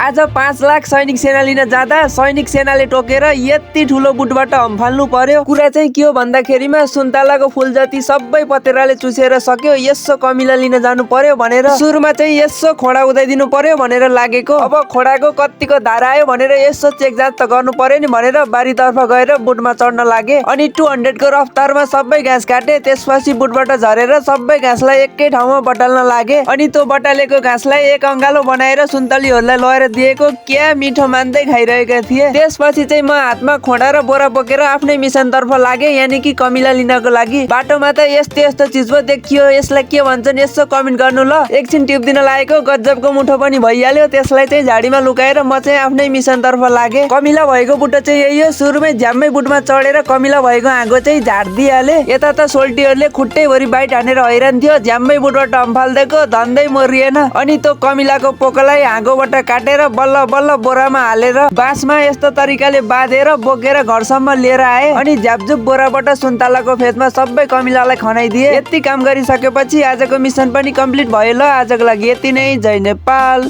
आज 5 लाख सैनिक सेना लिन जाँदा सैनिक सेनाले टोकेर यति ठुलो बुटबाट हम्फाल्नु पर्यो। कुरा चाहिँ के हो भन्दाखेरिमा सुन्तलाको फुल जति सबै पतेराले चुसेर सक्यो, यसो कमिला लिन जानु पर्यो भनेर सुरुमा चाहिँ यसो खोडा उदाइदिनु पर्यो भनेर लागेको। अब खोडाको कतिको धारा आयो भनेर यसो चेक जाँच त गर्नु पर्यो नि भनेर बारीतर्फ गएर बुटमा चढ्न लागे। अनि 200 को रफ्तारमा सबै घाँस काटे। त्यसपछि बुटबाट झरेर सबै घाँसलाई एकै ठाउँमा बटाल्न लागे। अनि त्यो बटालेको घाँसलाई एक अङ्गालो बनाएर सुन्तलीहरूलाई लगेर दिएको। क्या मिठो मान्दै खाइरहेका थिए। त्यसपछि चाहिँ म हातमा खोडा र बोरा बोकेर आफ्नै मिसन तर्फ लागे, यानि कि कमिला लिनको लागि। बाटोमा त यस्तो यस्तो चिज पो देखियो, यसलाई के भन्छन् यसो कमेन्ट गर्नु ल। एकछिन टिप दिन लागेको गजबको मुठो पनि भइहाल्यो। त्यसलाई चाहिँ झाडीमा लुकाएर म चाहिँ आफ्नै मिसन तर्फ लागे। कमिला भएको बुटो चाहिँ यही हो। सुरुमै झ्याम्मै बुटमा चढेर कमिला भएको आगो चाहिँ झार्दिहाले। यता त सोल्टीहरूले खुट्टैभरि बाइट हानेर हैरान थियो। झ्याम्मै बुटबाट अम्फाल्दिएको धन्दै मरिएन। अनि त्यो कमिलाको पोकालाई आगोबाट काटेर बल्ल बल्ल बोरामा हालेर बाँसमा यस्तो तरिकाले बाँधेर बोकेर घरसम्म लिएर आए। अनि झ्यापझुप बोराबाट सुन्तलाको फेदमा सबै कमिलालाई खनाइदिए। यति काम गरिसकेपछि आजको मिसन पनि कम्प्लिट भयो। ल आजको लागि यति नै। जय नेपाल।